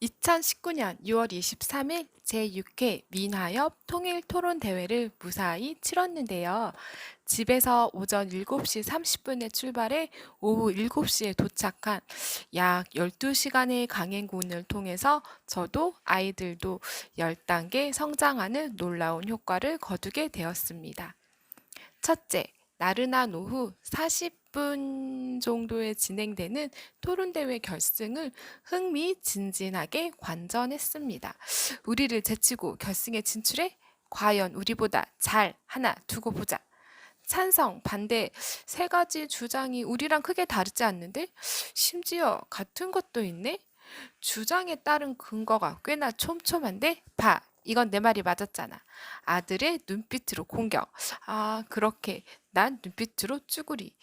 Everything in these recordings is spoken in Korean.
2019년 6월 23일 제6회 민화협 통일토론대회를 무사히 치렀는데요. 집에서 오전 7시 30분에 출발해 오후 7시에 도착한 약 12시간의 강행군을 통해서 저도 아이들도 10단계 성장하는 놀라운 효과를 거두게 되었습니다. 첫째, 나른한 오후 40분 정도에 진행되는 토론대회 결승을 흥미진진하게 관전했습니다. 우리를 제치고 결승에 진출해? 과연 우리보다 잘 하나 두고 보자. 찬성, 반대 세 가지 주장이 우리랑 크게 다르지 않는데? 심지어 같은 것도 있네? 주장에 따른 근거가 꽤나 촘촘한데? 봐, 이건 내 말이 맞았잖아. 아들의 눈빛으로 공격. 아, 그렇게 난 눈빛으로 쭈구리.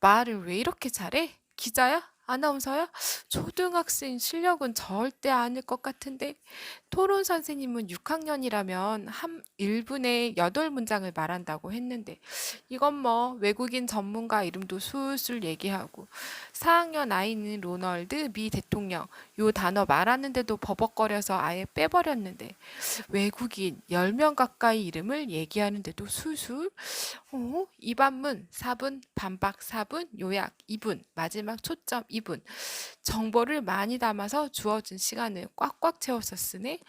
말을 왜 이렇게 잘해? 기자야? 아나운서야? 초등학생 실력은 절대 아닐 것 같은데. 토론 선생님은 6학년이라면 한 1분에 8문장을 말한다고 했는데 이건 뭐 외국인 전문가 이름도 술술 얘기하고 4학년 아이는 로널드 미 대통령 요 단어 말하는데도 버벅거려서 아예 빼버렸는데 외국인 10명 가까이 이름을 얘기하는데도 술술 이반문 4분, 반박 4분, 요약 2분, 마지막 초점 2분. 정보를 많이 담아서 주어진 시간을 꽉꽉 채워서 쓰네.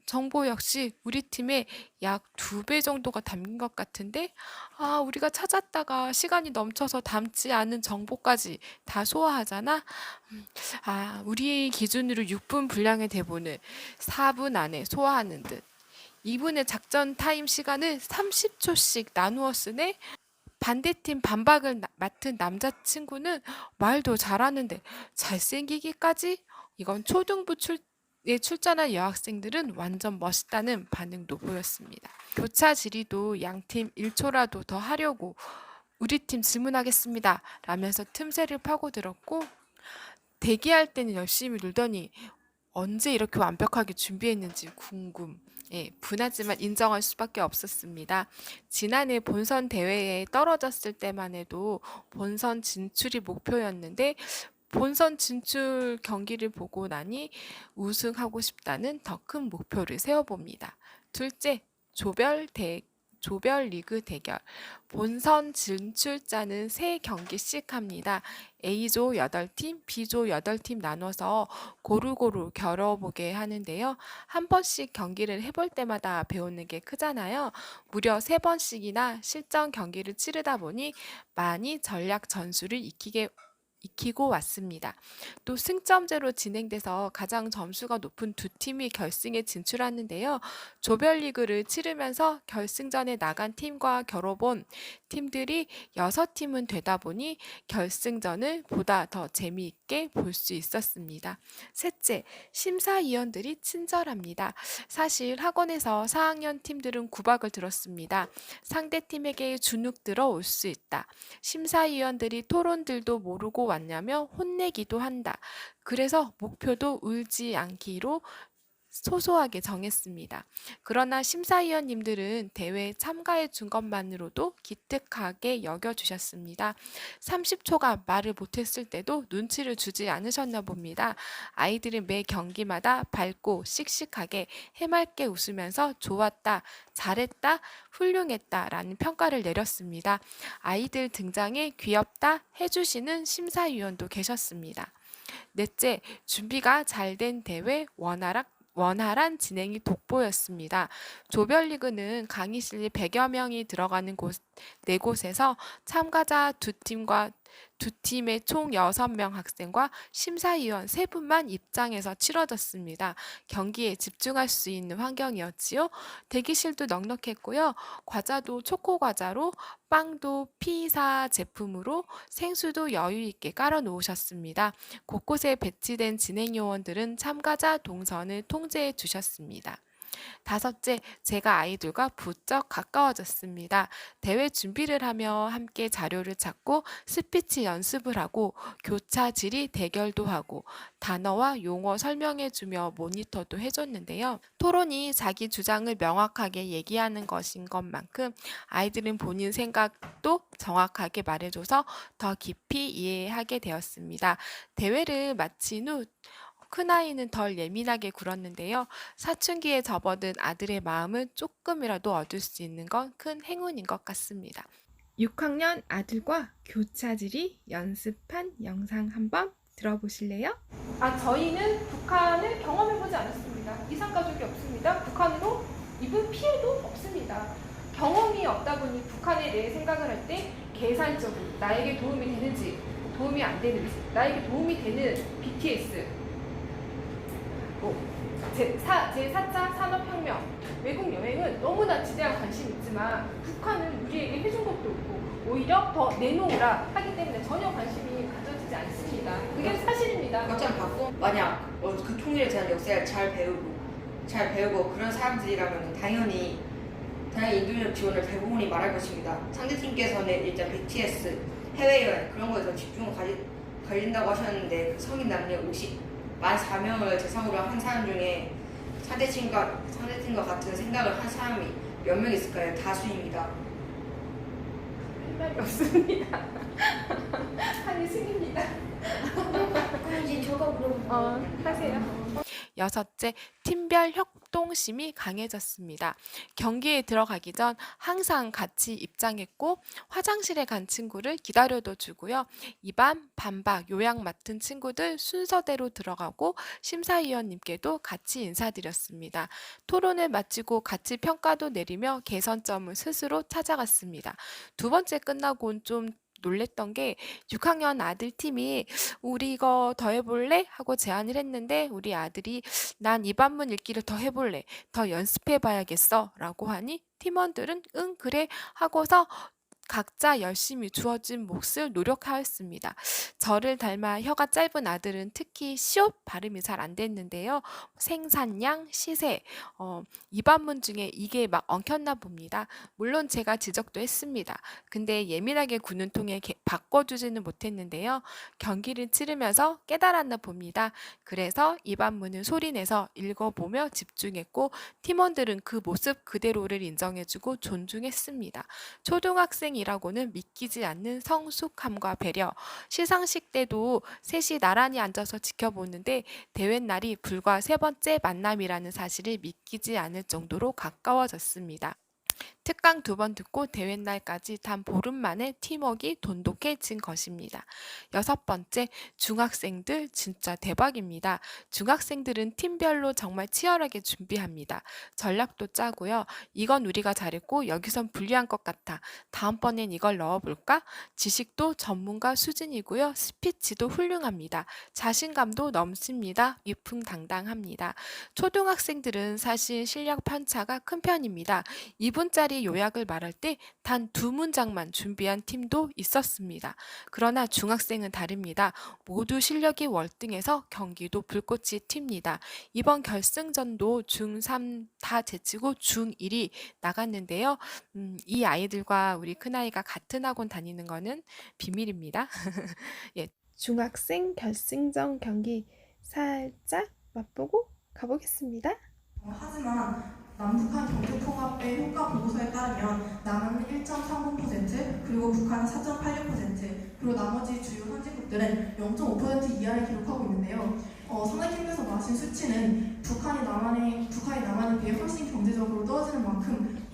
정보 역시 우리 팀에 약 2배 정도가 담긴 것 같은데, 아, 우리가 찾았다가 시간이 넘쳐서 담지 않은 정보까지 다 소화하잖아. 우리 기준으로 6분 분량의 대본을 4분 안에 소화하는 듯. 2분의 작전 타임 시간을 30초씩 나누어 쓰네. 반대팀 반박을 맡은 남자친구는 말도 잘하는데 잘생기기까지? 이건 초등부 에 출전한 여학생들은 완전 멋있다는 반응도 보였습니다. 교차 질의도 양팀 1초라도 더 하려고 우리 팀 질문하겠습니다 라면서 틈새를 파고들었고 대기할 때는 열심히 놀더니 언제 이렇게 완벽하게 준비했는지 궁금. 예, 분하지만 인정할 수밖에 없었습니다. 지난해 본선 대회에 떨어졌을 때만 해도 본선 진출이 목표였는데 본선 진출 경기를 보고 나니 우승하고 싶다는 더 큰 목표를 세워봅니다. 둘째, 조별 리그 대결. 본선 진출자는 3경기씩 합니다. A조 8팀, B조 8팀 나눠서 고루고루 겨뤄보게 하는데요. 한 번씩 경기를 해볼 때마다 배우는 게 크잖아요. 무려 3번씩이나 실전 경기를 치르다 보니 많이 전략 전술을 익히고 왔습니다. 또 승점제로 진행돼서 가장 점수가 높은 두 팀이 결승에 진출하는데요. 조별리그를 치르면서 결승전에 나간 팀과 겨뤄본 팀들이 6팀은 되다 보니 결승전을 보다 더 재미있게 볼 수 있었습니다. 셋째, 심사위원들이 친절합니다. 사실 학원에서 4학년 팀들은 구박을 들었습니다. 상대 팀에게 주눅 들어 올 수 있다. 심사위원들이 토론들도 모르고 왔냐며 혼내기도 한다. 그래서 목표도 울지 않기로 소소하게 정했습니다. 그러나 심사위원님들은 대회에 참가해 준 것만으로도 기특하게 여겨주셨습니다. 30초가 말을 못했을 때도 눈치를 주지 않으셨나 봅니다. 아이들은 매 경기마다 밝고 씩씩하게 해맑게 웃으면서 좋았다, 잘했다, 훌륭했다 라는 평가를 내렸습니다. 아이들 등장에 귀엽다 해주시는 심사위원도 계셨습니다. 넷째, 준비가 잘 된 대회 원활한 진행이 돋보였습니다. 조별리그는 강의실 100여 명이 들어가는 네 곳에서 참가자 두 팀의 총 6명 학생과 심사위원 3분만 입장해서 치러졌습니다. 경기에 집중할 수 있는 환경이었지요. 대기실도 넉넉했고요. 과자도 초코 과자로, 빵도 피자 제품으로, 생수도 여유 있게 깔아 놓으셨습니다. 곳곳에 배치된 진행 요원들은 참가자 동선을 통제해 주셨습니다. 다섯째, 제가 아이들과 부쩍 가까워졌습니다. 대회 준비를 하며 함께 자료를 찾고 스피치 연습을 하고 교차 질의 대결도 하고 단어와 용어 설명해주며 모니터도 해줬는데요. 토론이 자기 주장을 명확하게 얘기하는 것인 것만큼 아이들은 본인 생각도 정확하게 말해줘서 더 깊이 이해하게 되었습니다. 대회를 마친 후 큰아이는 덜 예민하게 굴었는데요. 사춘기에 접어든 아들의 마음을 조금이라도 얻을 수 있는 건 큰 행운인 것 같습니다. 6학년 아들과 교차질이 연습한 영상 한번 들어보실래요? 저희는 북한을 경험해보지 않았습니다. 이산가족이 없습니다. 북한으로 입은 피해도 없습니다. 경험이 없다 보니 북한에 대해 생각을 할 때 계산적으로 나에게 도움이 되는지 도움이 안 되는지, 나에게 도움이 되는 BTS, 제4차 산업혁명, 외국 여행은 너무나 지대한 관심이 있지만 북한은 우리에게 해준 것도 없고 오히려 더 내놓으라 하기 때문에 전혀 관심이 가져지지 않습니다. 그게 사실입니다. 어차피 받고 만약 그 통일에 대한 역사를 잘 배우고 그런 사람들이라면 당연히 인도적 지원을 대부분이 말할 것입니다. 상대팀께서는 일단 BTS, 해외여행 그런 거에 더 집중을 가진다고 하셨는데 그 성인 남녀 54명을 대상으로 한 사람 중에 상대팀과 같은 생각을 한 사람이 몇 명 있을까요? 다수입니다. 할 말이 없습니다. 한이 승입니다. 그럼 이제 저가 물어볼게요. 하세요. 여섯째, 팀별 협동심이 강해졌습니다. 경기에 들어가기 전 항상 같이 입장했고 화장실에 간 친구를 기다려도 주고요. 이반, 반박, 요약 맡은 친구들 순서대로 들어가고 심사위원님께도 같이 인사드렸습니다. 토론을 마치고 같이 평가도 내리며 개선점을 스스로 찾아갔습니다. 두 번째 끝나고는 좀 놀랬던 게 6학년 아들 팀이 우리 이거 더 해볼래? 하고 제안을 했는데 우리 아들이 난 이 반문 읽기를 더 해볼래. 더 연습해봐야겠어. 라고 하니 팀원들은 응, 그래. 하고서 각자 열심히 주어진 몫을 노력하였습니다. 저를 닮아 혀가 짧은 아들은 특히 시옷 발음이 잘 안 됐는데요. 생산량, 시세, 이 반문 중에 이게 막 엉켰나 봅니다. 물론 제가 지적도 했습니다. 근데 예민하게 구는 통에 바꿔주지는 못했는데요. 경기를 치르면서 깨달았나 봅니다. 그래서 이 반문을 소리내서 읽어보며 집중했고 팀원들은 그 모습 그대로를 인정해주고 존중했습니다. 초등학생이라고는 믿기지 않는 성숙함과 배려. 시상식 때도 셋이 나란히 앉아서 지켜보는데 대회 날이 불과 세 번째 만남이라는 사실을 믿기지 않을 정도로 가까워졌습니다. 특강 2번 듣고 대회 날까지 단 보름 만에 팀워크가 돈독해진 것입니다. 6번째, 중학생들 진짜 대박입니다. 중학생들은 팀별로 정말 치열하게 준비합니다. 전략도 짜고요. 이건 우리가 잘했고 여기선 불리한 것 같아. 다음번엔 이걸 넣어볼까? 지식도 전문가 수준이고요. 스피치도 훌륭합니다. 자신감도 넘칩니다. 위풍당당합니다. 초등학생들은 사실 실력 편차가 큰 편입니다. 2분짜리 요약을 말할 때 단 2문장만 준비한 팀도 있었습니다. 그러나 중학생은 다릅니다. 모두 실력이 월등해서 경기도 불꽃이 튑니다. 이번 결승전도 중3 다 제치고 중1이 나갔는데요. 이 아이들과 우리 큰아이가 같은 학원 다니는 거는 비밀입니다. 예, 중학생 결승전 경기 살짝 맛보고 가보겠습니다. 하지만 남북한 경제통합의 효과 보고서에 따르면 남한은 1.30% 그리고 북한은 4.86% 그리고 나머지 주요 선진국들은 0.5% 이하를 기록하고 있는데요. 선생님께서 말하신 수치는 북한이 남한에 비해 훨씬 경제적으로 떨어지는 만큼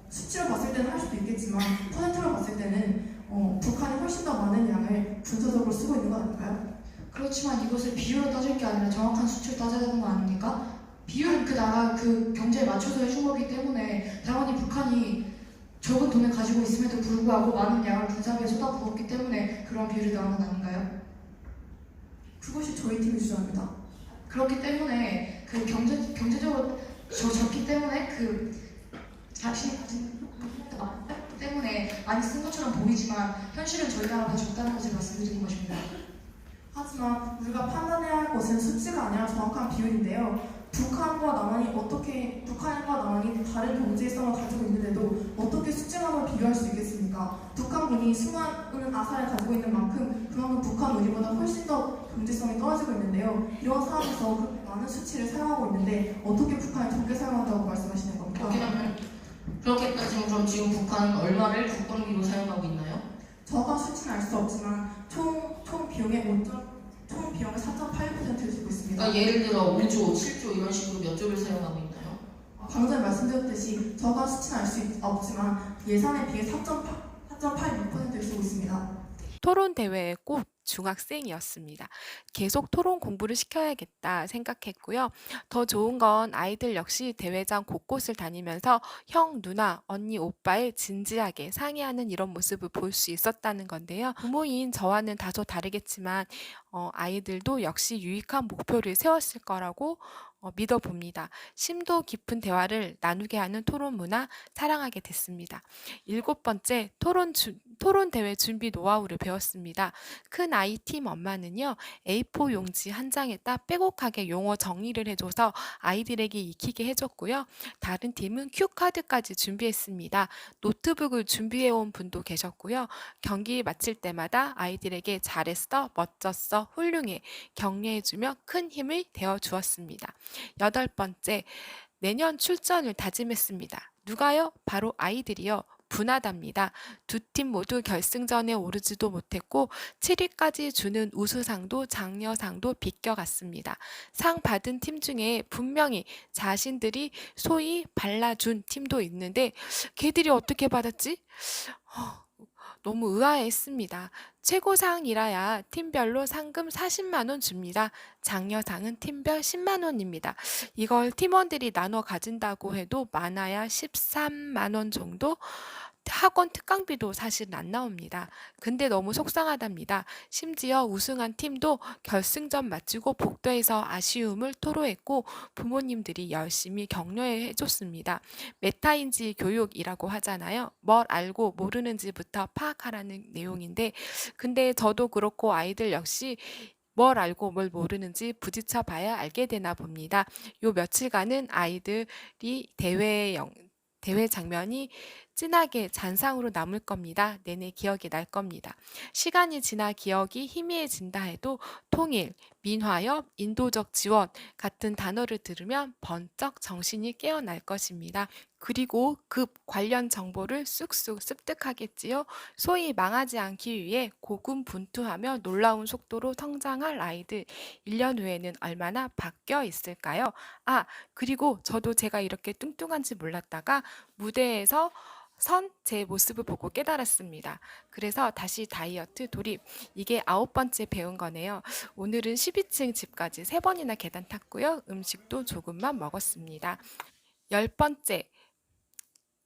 수치로 봤을 때는 할 수도 있겠지만 퍼센트로 봤을 때는 북한이 훨씬 더 많은 양을 군사적으로 쓰고 있는 거 아닐까요? 그렇지만 이것을 비율로 따질 게 아니라 정확한 수치를 따져야 되는 거 아닙니까? 비율은 그 나라 그 경제에 맞춰서 해준 거기 때문에 당연히 북한이 적은 돈을 가지고 있음에도 불구하고 많은 양을 군사비에 쏟아부었기 때문에 그런 비율이 나온 건 아닌가요? 그것이 저희 팀의 주장입니다. 그렇기 때문에 그 경제적으로 적기 때문에 그 자신이 가진 때문에 많이 쓴 것처럼 보이지만 현실은 저희 나라보다 적다는 것을 말씀드리는 것입니다. 하지만 우리가 판단해야 할 것은 수치가 아니라 정확한 비율인데요. 북한과 남한이 다른 경제성을 가지고 있는데도 어떻게 수치만으로 비교할 수 있겠습니까? 북한군이 수많은 아사를 가지고 있는 만큼 그만큼 북한 우리보다 훨씬 더 경제성이 떨어지고 있는데요. 이런 상황에서 그렇게 많은 수치를 사용하고 있는데 어떻게 북한이 적게 사용한다고 말씀하시는 겁니까? 그렇게 따지면 그럼 지금 북한은 얼마를 국방비로 사용하고 있나요? 정확한 수치는 알 수 없지만 총 비용의 총 비용의 4.86%를 쓰고 있습니다. 그러니까 예를 들어 5조, 7조 이런 식으로 몇 조를 사용하고 있나요? 방금 전에 말씀드렸듯이 정확한 수치는 알 수 없지만 예산에 비해 4.86%를 쓰고 있습니다. 토론 대회에 꼭 중학생이었습니다. 계속 토론 공부를 시켜야겠다 생각했고요. 더 좋은 건 아이들 역시 대회장 곳곳을 다니면서 형, 누나, 언니, 오빠에 진지하게 상의하는 이런 모습을 볼 수 있었다는 건데요. 부모인 저와는 다소 다르겠지만 아이들도 역시 유익한 목표를 세웠을 거라고 믿어봅니다. 심도 깊은 대화를 나누게 하는 토론 문화 사랑하게 됐습니다. 7번째, 토론 대회 준비 노하우를 배웠습니다. 큰 아이 팀 엄마는요, A4 용지 한 장에다 빼곡하게 용어 정리를 해줘서 아이들에게 익히게 해줬고요. 다른 팀은 큐카드까지 준비했습니다. 노트북을 준비해온 분도 계셨고요. 경기 마칠 때마다 아이들에게 잘했어, 멋졌어, 훌륭해 격려해주며 큰 힘을 되어 주었습니다. 8번째, 내년 출전을 다짐했습니다. 누가요? 바로 아이들이요. 분하답니다. 두 팀 모두 결승전에 오르지도 못했고 7위까지 주는 우수상도 장려상도 비껴갔습니다. 상 받은 팀 중에 분명히 자신들이 소위 발라준 팀도 있는데 걔들이 어떻게 받았지? 너무 의아했습니다. 최고상이라야 팀별로 상금 40만 원 줍니다. 장려상은 팀별 10만 원입니다. 이걸 팀원들이 나눠 가진다고 해도 많아야 13만 원 정도? 학원 특강비도 사실은 안 나옵니다. 근데 너무 속상하답니다. 심지어 우승한 팀도 결승전 마치고 복도에서 아쉬움을 토로했고 부모님들이 열심히 격려해 줬습니다. 메타인지 교육이라고 하잖아요. 뭘 알고 모르는지부터 파악하라는 내용인데 근데 저도 그렇고 아이들 역시 뭘 알고 뭘 모르는지 부딪혀 봐야 알게 되나 봅니다. 요 며칠간은 아이들이 대회 장면이 진하게 잔상으로 남을 겁니다. 내내 기억이 날 겁니다. 시간이 지나 기억이 희미해진다 해도 통일, 민화협, 인도적 지원 같은 단어를 들으면 번쩍 정신이 깨어날 것입니다. 그리고 급 관련 정보를 쑥쑥 습득하겠지요. 소위 망하지 않기 위해 고군분투하며 놀라운 속도로 성장할 아이들 1년 후에는 얼마나 바뀌어 있을까요? 그리고 저도 제가 이렇게 뚱뚱한지 몰랐다가 무대에서 선 제 모습을 보고 깨달았습니다. 그래서 다시 다이어트 돌입. 이게 9번째 배운 거네요. 오늘은 12층 집까지 3번이나 계단 탔고요. 음식도 조금만 먹었습니다. 10번째.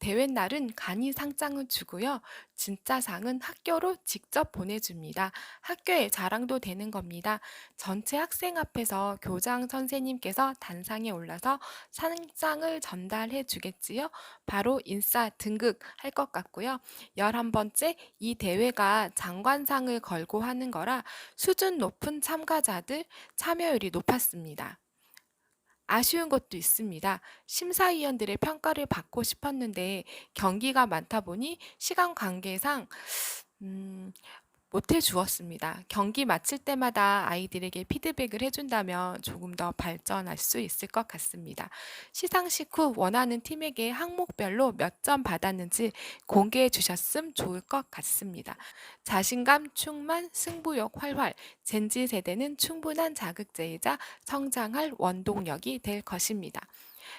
대회 날은 간이 상장을 주고요. 진짜 상은 학교로 직접 보내줍니다. 학교의 자랑도 되는 겁니다. 전체 학생 앞에서 교장 선생님께서 단상에 올라서 상장을 전달해 주겠지요. 바로 인싸 등극 할 것 같고요. 11번째, 이 대회가 장관상을 걸고 하는 거라 수준 높은 참가자들 참여율이 높았습니다. 아쉬운 것도 있습니다. 심사위원들의 평가를 받고 싶었는데 경기가 많다 보니 시간 관계상 못 해주었습니다. 경기 마칠 때마다 아이들에게 피드백을 해준다면 조금 더 발전할 수 있을 것 같습니다. 시상식 후 원하는 팀에게 항목별로 몇 점 받았는지 공개해 주셨으면 좋을 것 같습니다. 자신감 충만, 승부욕 활활, 젠지 세대는 충분한 자극제이자 성장할 원동력이 될 것입니다.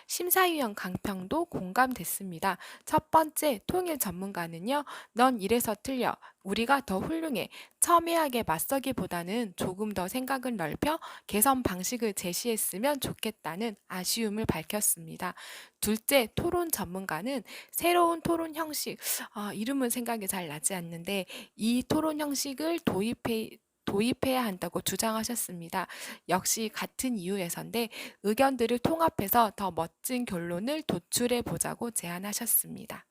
심사위원 강평도 공감됐습니다. 첫 번째 통일 전문가는요. 넌 이래서 틀려. 우리가 더 훌륭해. 첨예하게 맞서기보다는 조금 더 생각을 넓혀 개선 방식을 제시했으면 좋겠다는 아쉬움을 밝혔습니다. 둘째 토론 전문가는 새로운 토론 형식, 이름은 생각이 잘 나지 않는데 이 토론 형식을 도입해야 한다고 주장하셨습니다. 역시 같은 이유에서인데 의견들을 통합해서 더 멋진 결론을 도출해 보자고 제안하셨습니다.